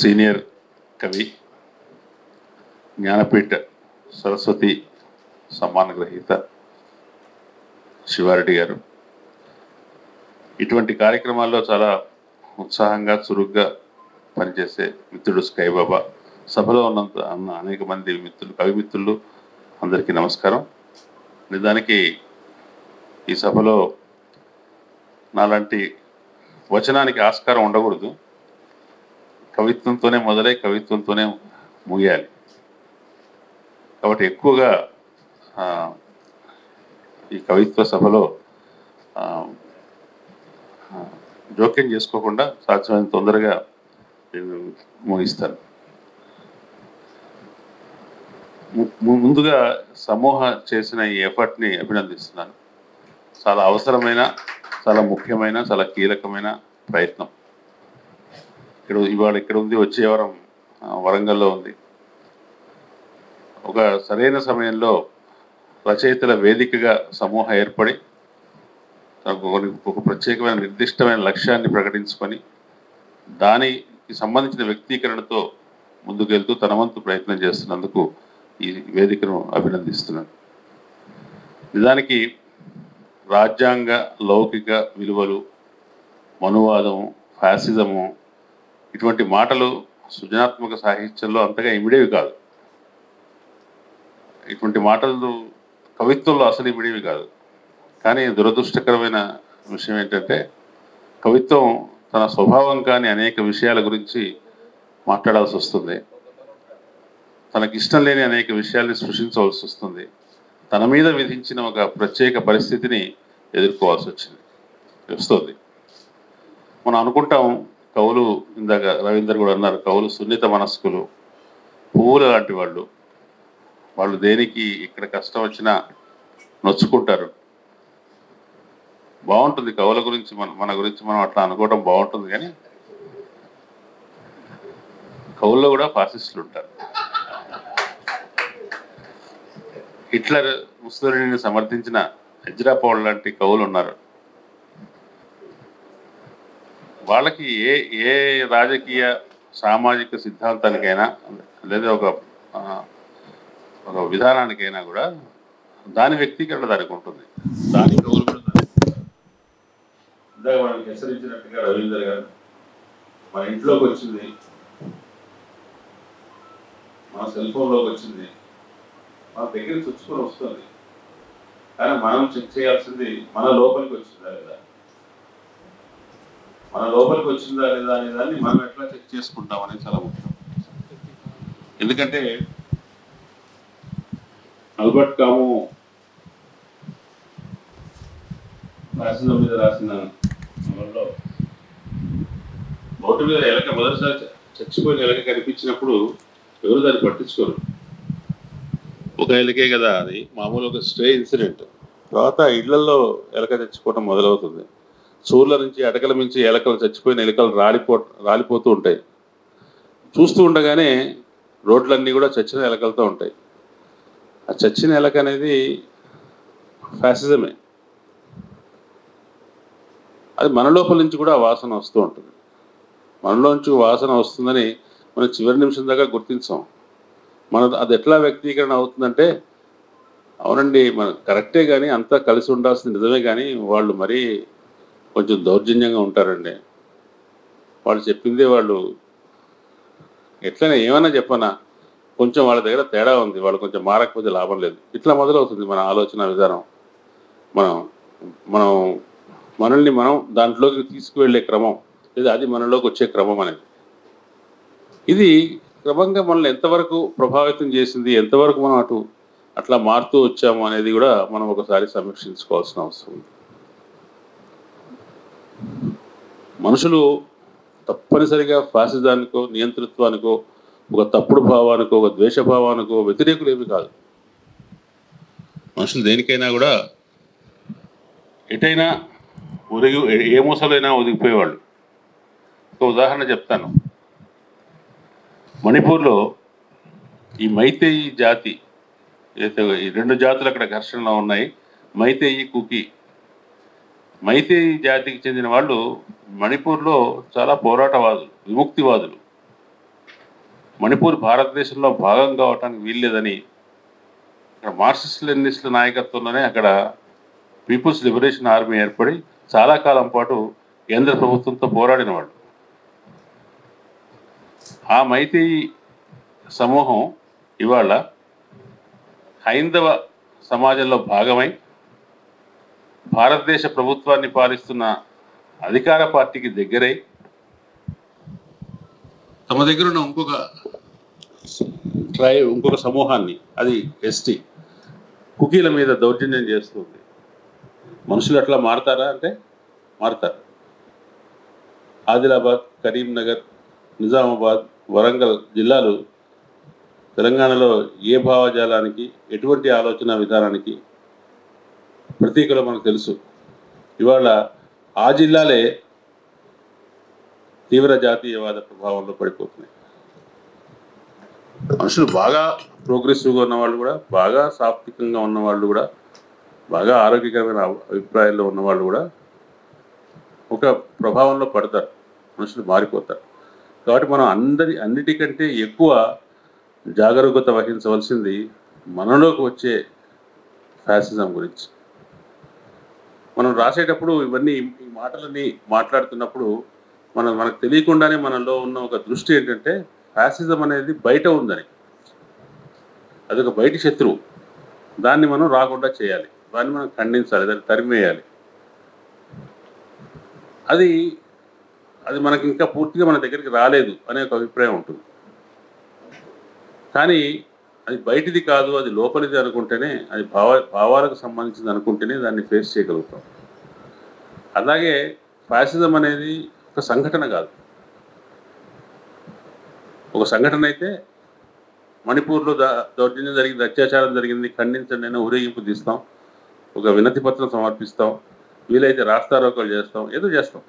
Senior కవి, జ్ఞానపీఠ సరస్వతి సమ్మాన గ్రహీత శివారెడ్డి గారు ఇటువంటి కార్యక్రమాల్లో చాలా ఉత్సాహంగా చురుగ్గా పనిచేసే మిత్రుడు స్కై బాబా, సభలో ఉన్న అనేక మంది మిత్రులు, కవి మిత్రులు అందరికీ నమస్కారం. నిజానికి ఈ సభలో నాలాంటి వచనానికి ఆస్కారం ఉండకూడదు. కవిత్వంతోనే మొదలై కవిత్వంతోనే ముగియాలి. కాబట్టి ఎక్కువగా ఈ కవిత్వ సభలో జోక్యం చేసుకోకుండా సాధ్యమైన తొందరగా నేను ముగిస్తాను. ముందుగా సమూహం చేసిన ఈ ఎఫర్ట్ని అభినందిస్తున్నాను. చాలా అవసరమైన, చాలా ముఖ్యమైన, చాలా కీలకమైన ప్రయత్నం. ఇవాళ ఇక్కడ ఉంది, వచ్చే వారం వరంగల్లో ఉంది. ఒక సరైన సమయంలో రచయితల వేదికగా సమూహం ఏర్పడి ఒక ప్రత్యేకమైన నిర్దిష్టమైన లక్ష్యాన్ని ప్రకటించుకొని దానికి సంబంధించిన వ్యక్తీకరణతో ముందుకెళ్తూ తన వంతు ప్రయత్నం చేస్తున్నందుకు ఈ వేదికను అభినందిస్తున్నాను. నిజానికి రాజ్యాంగ లౌకిక విలువలు, మనువాదము, ఫ్యాసిజము ఇటువంటి మాటలు సృజనాత్మక సాహిత్యంలో అంతగా ఇమిడేవి కాదు. ఇటువంటి మాటలు కవిత్వంలో అసలు ఇమిడేవి కాదు. కానీ దురదృష్టకరమైన విషయం ఏంటంటే కవిత్వం తన స్వభావం కాని అనేక విషయాల గురించి మాట్లాడాల్సి వస్తుంది. తనకిష్టం లేని అనేక విషయాల్ని సృష్టించవలసి వస్తుంది. తన మీద విధించిన ఒక ప్రత్యేక పరిస్థితిని ఎదుర్కోవాల్సి వస్తుంది. మనం అనుకుంటాం కవులు, ఇందాక రవీందర్ కూడా అన్నారు, కవులు సున్నిత మనస్కులు, పువ్వులు లాంటి వాళ్ళు దేనికి ఇక్కడ కష్టం వచ్చినా నొచ్చుకుంటారు. బాగుంటుంది కవుల గురించి, మన గురించి మనం అట్లా అనుకోవడం బాగుంటుంది. కానీ కవుల్లో కూడా ఫాసిస్టులు ఉంటారు. హిట్లర్, ముస్సోలినీని సమర్థించిన ఎజ్రా పౌల్ లాంటి కవులు ఉన్నారు. వాళ్ళకి ఏ రాజకీయ సామాజిక సిద్ధాంతానికైనా లేదా ఒక విధానానికైనా కూడా దాని వ్యక్తీకరణ దానికి ఉంటుంది. దాని కవులు కూడా ఇందాక మనకి హెచ్చరించినట్టుగా రవీందర్ గారు మన ఇంట్లోకి వచ్చింది, మన సెల్ ఫోన్లోకి వచ్చింది, మన దగ్గర చొచ్చుకొని వస్తుంది. కానీ మనం చెక్ చేయాల్సింది మన లోపలికి వచ్చిందా లేదా, మన లోపలికి వచ్చిందా లేదా అనే దాన్ని మనం ఎట్లా చెక్ చేసుకుంటాం అనేది చాలా ముఖ్యం. ఎందుకంటే ఆల్బర్ట్ కాము రాసిన మీద రాసిన నవల్లో బోటు మీద ఎలక మొదటిసారి చచ్చిపోయిన ఎలక కనిపించినప్పుడు ఎవరు దాన్ని పట్టించుకోరు. ఒక ఎలకే కదా అది, మామూలు ఒక స్ట్రే ఇన్సిడెంట్. తర్వాత ఇళ్లలో ఎలక చచ్చిపోవడం మొదలవుతుంది. సూర్ల నుంచి, అటకల నుంచి ఎలకలు, చచ్చిపోయిన ఎలకలు రాలిపోతూ ఉంటాయి. చూస్తూ ఉండగానే రోడ్లన్నీ కూడా చచ్చిన ఎలకలతో ఉంటాయి. ఆ చచ్చిన ఎలక అనేది ఫ్యాసిజమే. అది మన లోపల నుంచి కూడా వాసన వస్తూ ఉంటుంది. మనలోంచి వాసన వస్తుందని మనం చివరి నిమిషం దాకా గుర్తించాం. అది ఎట్లా వ్యక్తీకరణ అవుతుందంటే, అవునండి మన కరెక్టే, కానీ అంతా కలిసి ఉండాల్సింది నిజమే, కానీ వాళ్ళు మరీ కొంచెం దౌర్జన్యంగా ఉంటారండి. వాళ్ళు చెప్పిందే వాళ్ళు ఎట్లయినా ఏమైనా చెప్పనా, కొంచెం వాళ్ళ దగ్గర తేడా ఉంది, వాళ్ళు కొంచెం మారకపోతే లాభం లేదు, ఇట్లా మొదలవుతుంది మన ఆలోచన విధానం. మనల్ని మనం దాంట్లోకి తీసుకువెళ్ళే క్రమం, లేదా అది మనలోకి వచ్చే క్రమం అనేది, ఇది క్రమంగా మనల్ని ఎంతవరకు ప్రభావితం చేసింది, ఎంతవరకు మనం అట్లా మారుతూ వచ్చాము అనేది కూడా మనం ఒకసారి సమీక్షించుకోవాల్సిన అవసరం ఉంది. మనుషులు తప్పనిసరిగా ఫాసిజానికో, నియంతృత్వానికో, ఒక తప్పుడు భావానికో, ఒక ద్వేషభావానికో వ్యతిరేకులు ఏమి కాదు. మనుషులు దేనికైనా కూడా ఎటైనా ఏ మూసలైనా ఒదిగిపోయేవాళ్ళు. ఒక ఉదాహరణ చెప్తాను. మణిపూర్లో ఈ మైతేయి జాతి, ఈ రెండు జాతులు అక్కడ ఘర్షణలో ఉన్నాయి, మైతేయి, కుకి. మైతేయి జాతికి చెందిన వాళ్ళు మణిపూర్లో చాలా పోరాటవాదులు, విముక్తివాదులు. మణిపూర్ భారతదేశంలో భాగం కావటానికి వీల్లేదని అక్కడ మార్క్సిస్ట్ లెనినిస్టుల నాయకత్వంలోనే అక్కడ పీపుల్స్ లిబరేషన్ ఆర్మీ ఏర్పడి చాలా కాలం పాటు కేంద్ర ప్రభుత్వంతో పోరాడిన వాళ్ళు. ఆ మైతీ సమూహం ఇవాళ హైందవ సమాజంలో భాగమై భారతదేశ ప్రభుత్వాన్ని పాలిస్తున్న అధికార పార్టీకి దగ్గరై తమ దగ్గర ఉన్న ఇంకొక సమూహాన్ని, అది ఎస్టీ కుకీల మీద దౌర్జన్యం చేస్తుంది. మనుషులు అట్లా మారతారా అంటే మారతారు. ఆదిలాబాద్, కరీంనగర్, నిజామాబాద్, వరంగల్ జిల్లాలు తెలంగాణలో ఏ భావజాలానికి, ఎటువంటి ఆలోచన విధానానికి ప్రతీకలో మనకు తెలుసు. ఇవాళ ఆ జిల్లాలే తీవ్ర జాతీయవాద ప్రభావంలో పడిపోతున్నాయి. మనుషులు బాగా ప్రోగ్రెసివ్గా ఉన్నవాళ్ళు కూడా, బాగా సాత్వికంగా ఉన్నవాళ్ళు కూడా, బాగా ఆరోగ్యకరమైన అభిప్రాయాల్లో ఉన్నవాళ్ళు కూడా ఒక ప్రభావంలో పడతారు, మనుషులు మారిపోతారు. కాబట్టి మనం అన్నిటికంటే ఎక్కువ జాగరూకత వహించవలసింది మనలోకి వచ్చే ఫ్యాసిజం గురించి. మనం రాసేటప్పుడు ఇవన్నీ ఈ మాటలన్నీ మాట్లాడుతున్నప్పుడు మనకు తెలియకుండానే మనలో ఉన్న ఒక దృష్టి ఏంటంటే ఫ్యాసిజం అనేది బయట ఉందని, అదొక బయటి శత్రువు. దాన్ని మనం రాకుండా చేయాలి, దాన్ని మనం ఖండించాలి, దాన్ని తరిమేయాలి. అది మనకి ఇంకా పూర్తిగా మన దగ్గరికి రాలేదు అనే ఒక అభిప్రాయం ఉంటుంది. కానీ అది బయటిది కాదు, అది లోపలిది అనుకుంటేనే, అది భావాలకు సంబంధించింది అనుకుంటేనే దాన్ని ఫేస్ చేయగలుగుతాం. అలాగే ఫ్యాసిజం అనేది ఒక సంఘటన కాదు. ఒక సంఘటన అయితే మణిపూర్లో దౌర్జన్యం జరిగింది, అత్యాచారం జరిగింది, ఖండించండి అని ఊరేగింపు తీస్తాం, ఒక వినతి పత్రం సమర్పిస్తాం, వీలైతే రాస్తారోకలు చేస్తాం, ఏదో చేస్తాం,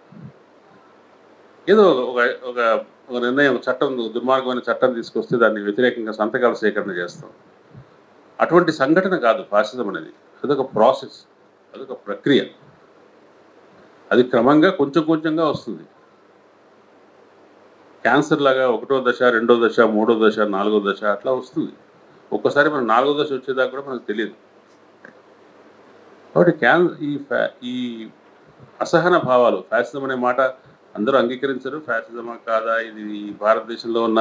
ఏదో ఒక నిర్ణయం, చట్టం, దుర్మార్గమైన చట్టం తీసుకొస్తే దాన్ని వ్యతిరేకంగా సంతకాల సేకరణ చేస్తాం. అటువంటి సంఘటన కాదు ఫ్యాసిజం అనేది. అదొక ప్రాసెస్, అదొక ప్రక్రియ. అది క్రమంగా కొంచెం కొంచెంగా వస్తుంది. క్యాన్సర్ లాగా 1వ దశ, 2వ దశ, 3వ దశ, 4వ దశ అట్లా వస్తుంది. ఒక్కసారి మనం 4వ దశ వచ్చేదాకా కూడా మనకు తెలియదు. కాబట్టి ఈ అసహన భావాలు, ఫ్యాసిజం అనే మాట అందరూ అంగీకరించరు. ఫ్యాసిజమా కాదా, ఇది భారతదేశంలో ఉన్న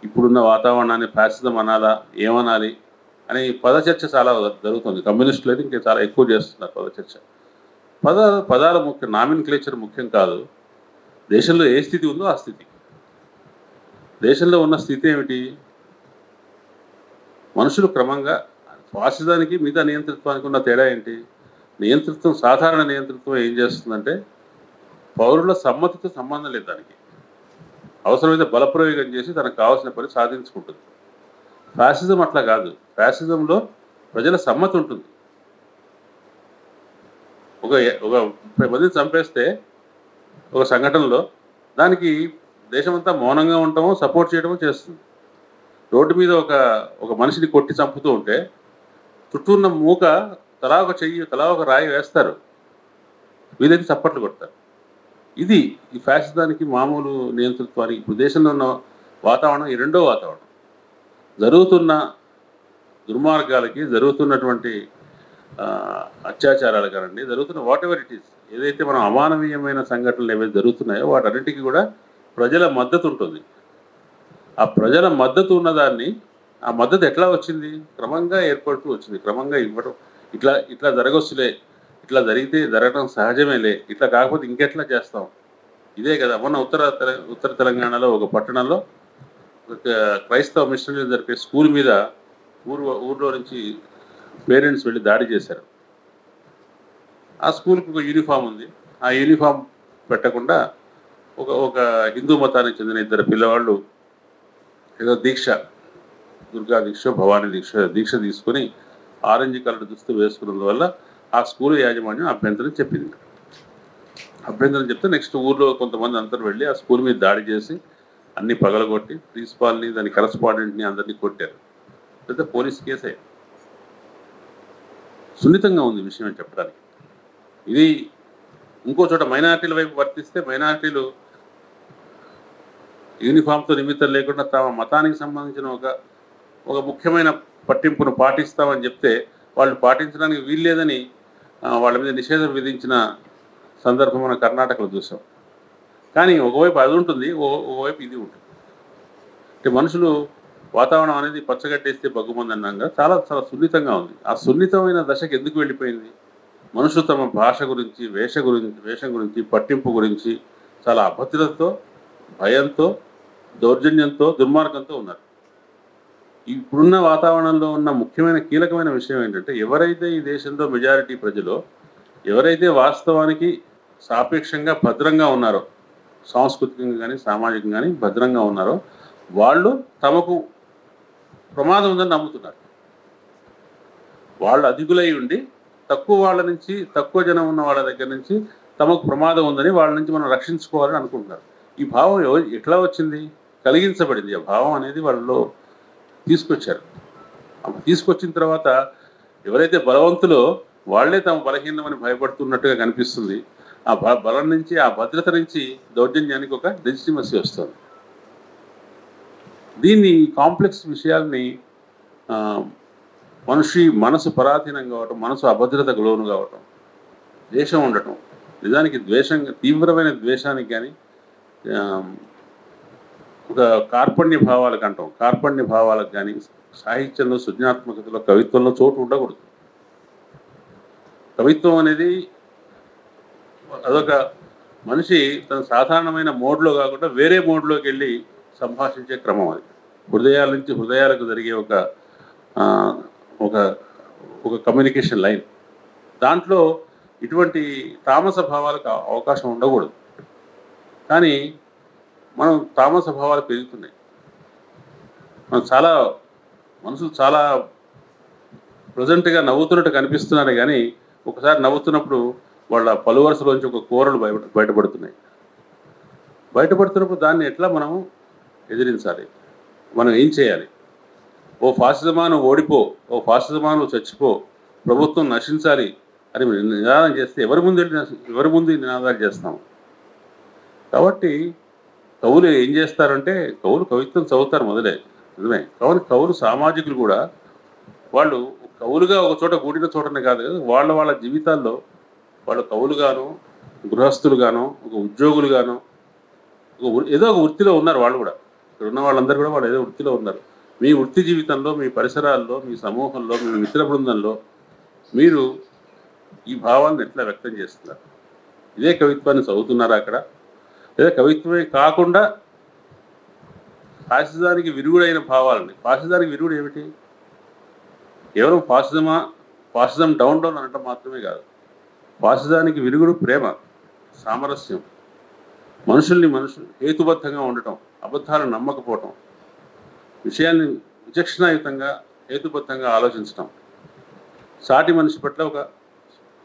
ఇప్పుడున్న వాతావరణాన్ని ఫ్యాసిజం అనాలా, ఏమనాలి అనే పదచర్చ చాలా జరుగుతుంది. కమ్యూనిస్టులు అయితే ఇంకా చాలా ఎక్కువ చేస్తున్నారు పదచర్చ. పదాల ముఖ్యం, నామిన్క్లేచర్ ముఖ్యం కాదు. దేశంలో ఏ స్థితి ఉందో ఆ స్థితి. దేశంలో ఉన్న స్థితి ఏమిటి? మనుషులు క్రమంగా, ఫ్యాసిజానికి మిగతా నియంతృత్వానికి ఉన్న తేడా ఏంటి? నియంతృత్వం, సాధారణ నియంతృత్వం ఏం చేస్తుందంటే పౌరుల సమ్మతితో సంబంధం లేదు, దానికి అవసరమైతే బలప్రయోగం చేసి తనకు కావాల్సిన పని సాధించుకుంటుంది. ఫ్యాసిజం అట్లా కాదు. ఫ్యాసిజంలో ప్రజల సమ్మతి ఉంటుంది. ఒక 30 మందిని చంపేస్తే ఒక సంఘటనలో దానికి దేశమంతా మౌనంగా ఉండటమో సపోర్ట్ చేయడమో చేస్తుంది. రోడ్డు మీద ఒక మనిషిని కొట్టి చంపుతూ ఉంటే చుట్టూ ఉన్న మూక తలా ఒక చెయ్యి, తలా ఒక రాయి వేస్తారు, వీలైతే చప్పట్లు కొడతారు. ఇది ఈ ఫ్యాసిజానికి, మామూలు నియంతృత్వానికి, ఇప్పుడు దేశంలో ఉన్న వాతావరణం ఈ రెండో వాతావరణం. జరుగుతున్న దుర్మార్గాలకి, జరుగుతున్నటువంటి అత్యాచారాలు కానండి, జరుగుతున్న వాట్ ఎవర్ ఇట్ ఈస్, ఏదైతే మనం అమానవీయమైన సంఘటనలు ఏవైతే జరుగుతున్నాయో వాటన్నిటికీ కూడా ప్రజల మద్దతు ఉంటుంది. ఆ ప్రజల మద్దతు ఉన్నదాన్ని, ఆ మద్దతు ఎట్లా వచ్చింది? క్రమంగా ఏర్పడుతూ వచ్చింది, క్రమంగా ఇవ్వడం. ఇట్లా జరగొచ్చులే, ఇట్లా జరగడం సహజమేలే, ఇట్లా కాకపోతే ఇంకెట్లా చేస్తాం, ఇదే కదా. మొన్న ఉత్తర తెలంగాణలో ఒక పట్టణంలో ఒక క్రైస్తవ మిషనరీలు జరిపే స్కూల్ మీద ఊర్లో నుంచి పేరెంట్స్ వెళ్ళి దాడి చేశారు. ఆ స్కూల్కి ఒక యూనిఫామ్ ఉంది, ఆ యూనిఫామ్ పెట్టకుండా ఒక హిందూ మతానికి చెందిన 2 పిల్లవాళ్ళు ఏదో దీక్ష, దుర్గా దీక్ష, భవానీ దీక్ష తీసుకొని ఆరెంజ్ కలర్ దుస్తులు వేసుకున్నందువల్ల ఆ స్కూల్ యాజమాన్యం అభ్యంతరం చెప్తే నెక్స్ట్ ఊర్లో కొంతమంది అందరూ వెళ్ళి ఆ స్కూల్ మీద దాడి చేసి అన్ని పగలగొట్టి ప్రిన్సిపాల్ని, దాని కరస్పాండెంట్ని అందరినీ కొట్టారు. అయితే పోలీస్ కేసే. సున్నితంగా ఉంది విషయం అని చెప్పడానికి. ఇది ఇంకో చోట మైనారిటీల వైపు వర్తిస్తే మైనారిటీలు యూనిఫామ్తో నిమిత్తం లేకుండా తమ మతానికి సంబంధించిన ఒక ముఖ్యమైన పట్టింపును పాటిస్తామని చెప్తే వాళ్ళు పాటించడానికి వీల్లేదని వాళ్ళ మీద నిషేధం విధించిన సందర్భం మనం కర్ణాటకలో చూసాం. కానీ ఒకవైపు అది ఉంటుంది, ఒకవైపు ఇది ఉంటుంది. అంటే మనుషులు వాతావరణం అనేది పచ్చగట్టేస్తే బగ్గుమంది అన్నాక చాలా చాలా సున్నితంగా ఉంది. ఆ సున్నితమైన దశకు ఎందుకు వెళ్ళిపోయింది? మనుషులు తమ భాష గురించి, వేషం గురించి, పట్టింపు గురించి చాలా అభద్రతతో, భయంతో, దౌర్జన్యంతో, దుర్మార్గంతో ఉన్నారు. ఇప్పుడున్న వాతావరణంలో ఉన్న ముఖ్యమైన కీలకమైన విషయం ఏంటంటే, ఎవరైతే ఈ దేశంలో మెజారిటీ ప్రజలు ఎవరైతే వాస్తవానికి సాపేక్షంగా భద్రంగా ఉన్నారో, సాంస్కృతికంగా కానీ సామాజికంగా కానీ భద్రంగా ఉన్నారో వాళ్ళు తమకు ప్రమాదం ఉందని నమ్ముతున్నారు. వాళ్ళు అధికులై ఉండి తక్కువ వాళ్ళ నుంచి, తక్కువ జనం ఉన్న వాళ్ళ దగ్గర నుంచి తమకు ప్రమాదం ఉందని వాళ్ళ నుంచి మనం రక్షించుకోవాలని అనుకుంటున్నారు. ఈ భావం ఎట్లా వచ్చింది? కలిగించబడింది. ఆ భావం అనేది వాళ్ళలో తీసుకొచ్చారు. తీసుకొచ్చిన తర్వాత ఎవరైతే బలవంతులో వాళ్లే తమ బలహీనమని భయపడుతున్నట్టుగా కనిపిస్తుంది. ఆ బలం నుంచి, ఆ భద్రత నుంచి దౌర్జన్యానికి ఒక లెజిటిమసీ వస్తుంది. దీన్ని కాంప్లెక్స్ విషయాల్ని మనిషి మనసు పరాధీనం కావటం, మనసు అభద్రతకు లోను కావటం, ద్వేషం ఉండటం, నిజానికి తీవ్రమైన ద్వేషానికి కానీ ఒక కార్పణ్య భావాలకు అంటాం, కార్పణ్య భావాలకు కానీ సాహిత్యంలో, సృజనాత్మకతలో, కవిత్వంలో చోటు ఉండకూడదు. కవిత్వం అనేది అదొక మనిషి తన సాధారణమైన మోడ్లో కాకుండా వేరే మోడ్లోకి వెళ్ళి సంభాషించే క్రమం. అది హృదయాల నుంచి హృదయాలకు జరిగే ఒక కమ్యూనికేషన్ లైన్. దాంట్లో ఇటువంటి తామస భావాలకు అవకాశం ఉండకూడదు. కానీ మనం తామస భావాలు పెరుగుతున్నాయి. మనుషులు చాలా ప్రజెంట్గా నవ్వుతున్నట్టు కనిపిస్తున్నారు, కానీ ఒకసారి నవ్వుతున్నప్పుడు వాళ్ళ పలువరుసలోంచి ఒక కూరలు బయటపడుతున్నప్పుడు దాన్ని ఎట్లా మనము ఎదిరించాలి? మనం ఏం చేయాలి? ఓ ఫాసిజమాను ఓడిపో, ఓ ఫాసిజమాను చచ్చిపో, ప్రభుత్వం నశించాలి అని నినాదం చేస్తే ఎవరి ముందు నినాదాలు చేస్తాము? కాబట్టి కవులు ఏం చేస్తారంటే, కవులు కవిత్వం చదువుతారు మొదలే, నిజమే. కవులు సామాజికులు కూడా. వాళ్ళు కవులుగా ఒక చోట కూడిన చోటనే కాదు కదా, వాళ్ళ జీవితాల్లో వాళ్ళు కవులుగాను, గృహస్థులుగాను, ఒక ఉద్యోగులుగాను, ఏదో ఒక వృత్తిలో ఉన్నారు. వాళ్ళు కూడా, ఇక్కడ ఉన్న వాళ్ళందరూ కూడా వాళ్ళు ఏదో వృత్తిలో ఉన్నారు. మీ వృత్తి జీవితంలో, మీ పరిసరాల్లో, మీ సమూహంలో, మీ మిత్ర బృందంలో మీరు ఈ భావాలను ఎట్లా వ్యక్తం చేస్తున్నారు? ఇదే కవిత్వాన్ని చదువుతున్నారా అక్కడ? లేదా కవిత్వమే కాకుండా ఫాసిజానికి విరుగుడైన భావాలని, ఫాసిజానికి విరుగుడు ఏమిటి? కేవలం ఫాసిజం డౌన్ అనటం మాత్రమే కాదు. ఫాసిజానికి విరుగుడు ప్రేమ, సామరస్యం, మనుషులు హేతుబద్ధంగా ఉండటం, అబద్ధాలను నమ్మకపోవటం, విషయాన్ని విచక్షణాయుతంగా హేతుబద్ధంగా ఆలోచించటం, సాటి మనిషి పట్ల ఒక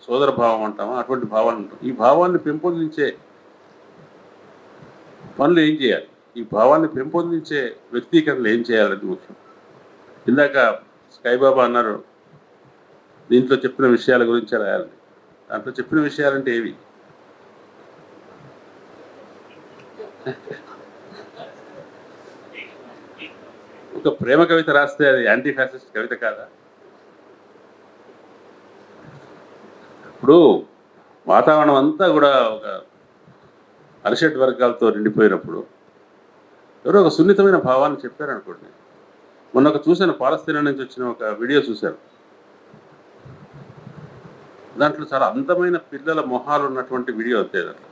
సోదర భావం అంటామా, అటువంటి భావాలు ఉంటాం. ఈ భావాన్ని పెంపొందించే పనులు ఏం చేయాలి? ఈ భావాన్ని పెంపొందించే వ్యక్తీకరణలు ఏం చేయాలని ముఖ్యం. ఇందాక స్కైబాబా అన్నారు, దీంట్లో చెప్పిన విషయాల గురించి రాయాలని. దాంట్లో చెప్పిన విషయాలంటే ఏవి? ఒక ప్రేమ కవిత రాస్తే అది యాంటీ ఫ్యాసిస్ట్ కవిత కాదా? ఇప్పుడు వాతావరణం అంతా కూడా ఒక అరిషడ్ వర్గాలతో నిండిపోయినప్పుడు ఎవరో ఒక సున్నితమైన భావాన్ని చెప్పారనుకోండి. మొన్న చూశాను, పాలస్తీనా నుంచి వచ్చిన ఒక వీడియో చూశాను. దాంట్లో చాలా అందమైన పిల్లల మొహాలు ఉన్నటువంటి వీడియో అంతే. దాంట్లో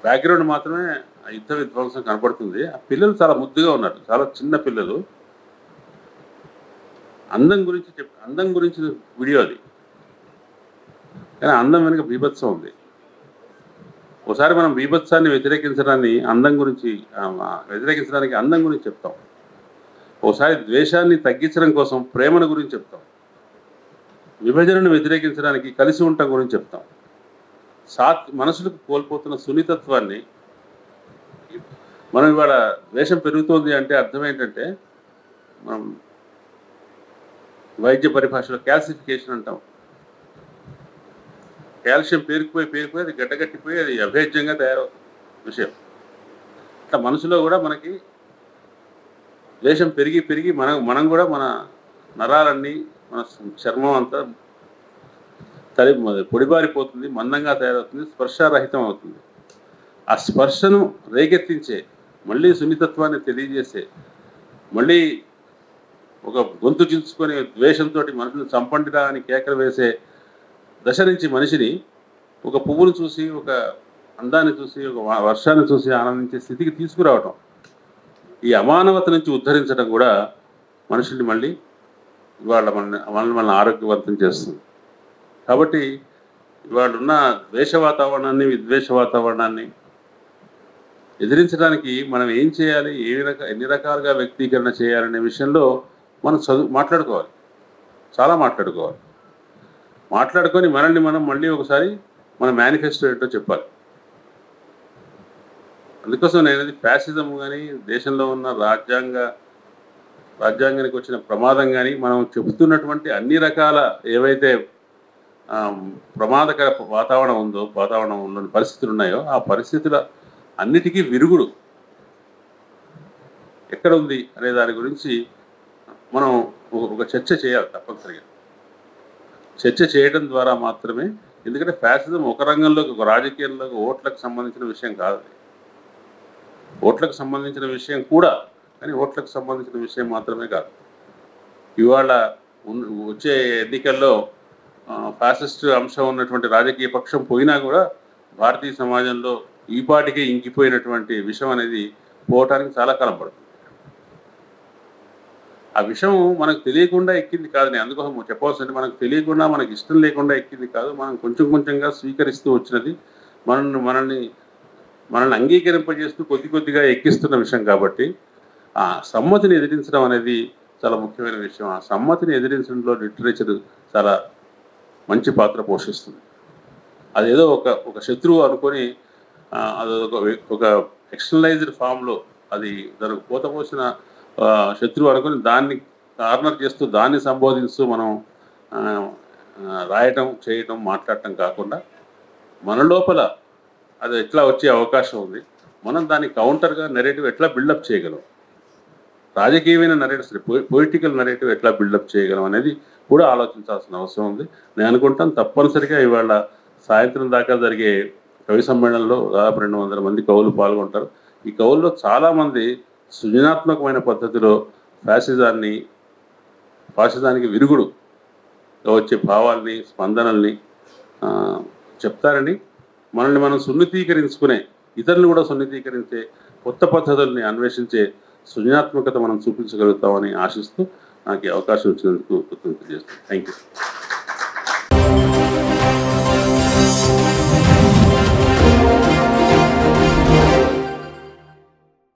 బ్యాక్గ్రౌండ్ మాత్రమే ఆ యుద్ధ విధ్వంసం కనపడుతుంది. ఆ పిల్లలు చాలా ముద్దుగా ఉన్నారు, చాలా చిన్న పిల్లలు. అందం గురించి వీడియో అది. కానీ అందం వెనుక బీభత్సం ఉంది. ఒకసారి మనం బీభత్సాన్ని వ్యతిరేకించడానికి అందం గురించి చెప్తాం. ఒకసారి ద్వేషాన్ని తగ్గించడం కోసం ప్రేమను గురించి చెప్తాం. విభజనను వ్యతిరేకించడానికి కలిసి ఉండటం గురించి చెప్తాం. మనసులకు కోల్పోతున్న సున్నితత్వాన్ని, మనం ఇవాళ ద్వేషం పెరుగుతోంది అంటే అర్థం ఏంటంటే, మనం వైద్య పరిభాషలో క్యాల్సిఫికేషన్ అంటాం. కాల్షియం పేరుకుపోయి అది గడ్డగట్టిపోయి అది అభేద్యంగా తయారవుతుంది విషయం. అట్లా మనసులో కూడా మనకి ద్వేషం పెరిగి పెరిగి మనం కూడా మన నరాలన్నీ మన చర్మం అంతా పొడిబారిపోతుంది, మందంగా తయారవుతుంది, స్పర్శారహితం అవుతుంది. ఆ స్పర్శను రేకెత్తించే, మళ్ళీ సున్నితత్వాన్ని తెలియజేసే, మళ్ళీ ఒక గొంతు చించుకొని ద్వేషంతో మనుషులను చంపండిరా అని కేకలు వేసే దశ నుంచి మనిషిని ఒక పువ్వును చూసి, ఒక అందాన్ని చూసి, ఒక వర్షాన్ని చూసి ఆనందించే స్థితికి తీసుకురావటం, ఈ అమానవత నుంచి ఉద్ధరించడం కూడా మనుషుల్ని మళ్ళీ ఇవాళ మనల్ని ఆరోగ్యవంతం చేస్తుంది. కాబట్టి ఇవాళ ఉన్న ద్వేష వాతావరణాన్ని, విద్వేష వాతావరణాన్ని ఎదిరించడానికి మనం ఏం చేయాలి, ఎన్ని రకాలుగా వ్యక్తీకరణ చేయాలనే విషయంలో మనం మాట్లాడుకోవాలి, చాలా మాట్లాడుకొని మనల్ని మనం మళ్ళీ ఒకసారి మన మేనిఫెస్టో ఏంటో చెప్పాలి. అందుకోసం నేను ఫ్యాసిజం కానీ, దేశంలో ఉన్న రాజ్యాంగానికి వచ్చిన ప్రమాదం కానీ, మనం చెబుతున్నటువంటి అన్ని రకాల ఏవైతే ప్రమాదకర వాతావరణంలోని పరిస్థితులు ఉన్నాయో, ఆ పరిస్థితుల అన్నిటికీ విరుగుడు ఎక్కడ ఉంది అనే దాని గురించి మనం ఒక చర్చ చేయాలి తప్పనిసరిగా. చర్చ చేయడం ద్వారా మాత్రమే, ఎందుకంటే ఫ్యాసిజం ఒక రంగంలోకి, ఒక రాజకీయంలోకి, ఓట్లకు సంబంధించిన విషయం కాదు, ఓట్లకు సంబంధించిన విషయం కూడా, కానీ ఓట్లకు సంబంధించిన విషయం మాత్రమే కాదు. ఇవాళ వచ్చే ఎన్నికల్లో ఫ్యాసిస్ట్ అంశం ఉన్నటువంటి రాజకీయ పక్షం పోయినా కూడా భారతీయ సమాజంలో ఈపాటికే ఇంకిపోయినటువంటి విషయం అనేది పోవటానికి చాలా కాలం పడుతుంది. ఆ విషయం మనకు తెలియకుండా ఎక్కింది కాదు, నేను అందుకోసం చెప్పవలసింది, మనకు తెలియకుండా, మనకు ఇష్టం లేకుండా ఎక్కింది కాదు, మనం కొంచెం కొంచెంగా స్వీకరిస్తూ వచ్చినది, మనల్ని అంగీకరింపజేస్తూ కొద్దిగా ఎక్కిస్తున్న విషయం. కాబట్టి ఆ సమ్మతిని ఎదిరించడం అనేది చాలా ముఖ్యమైన విషయం. ఆ సమ్మతిని ఎదిరించడంలో లిటరేచర్ చాలా మంచి పాత్ర పోషిస్తుంది. అదేదో ఒక శత్రువు అనుకొని అదొక ఎక్స్టర్నలైజ్డ్ ఫామ్లో అది దానికి పోసిన శత్రువు అనుకుని దాన్ని కార్నర్ చేస్తూ, దాన్ని సంబోధిస్తూ మనం రాయటం, చేయటం, మాట్లాడటం కాకుండా మన లోపల అది ఎట్లా వచ్చే అవకాశం ఉంది, మనం దాన్ని కౌంటర్గా నెరేటివ్ ఎట్లా బిల్డప్ చేయగలం, రాజకీయమైన నెరేటివ్స్, పొలిటికల్ నెరేటివ్ ఎట్లా బిల్డప్ చేయగలం అనేది కూడా ఆలోచించాల్సిన అవసరం ఉంది. నేను అనుకుంటాను తప్పనిసరిగా ఇవాళ సాయంత్రం దాకా జరిగే కవి సమ్మేళనంలో దాదాపు 200 మంది కవులు పాల్గొంటారు. ఈ కవుల్లో చాలామంది సృజనాత్మకమైన పద్ధతిలో ఫాసిజానికి విరుగుడు వచ్చే భావాల్ని, స్పందనల్ని చెప్తారని, మనల్ని మనం సున్నితీకరించుకునే, ఇతరులు కూడా సున్నితీకరించే కొత్త పద్ధతుల్ని అన్వేషించే సృజనాత్మకత మనం చూపించగలుగుతామని ఆశిస్తూ నాకు ఈ అవకాశం ఇచ్చినందుకు కృతజ్ఞతలు చేస్తాను. Thank you.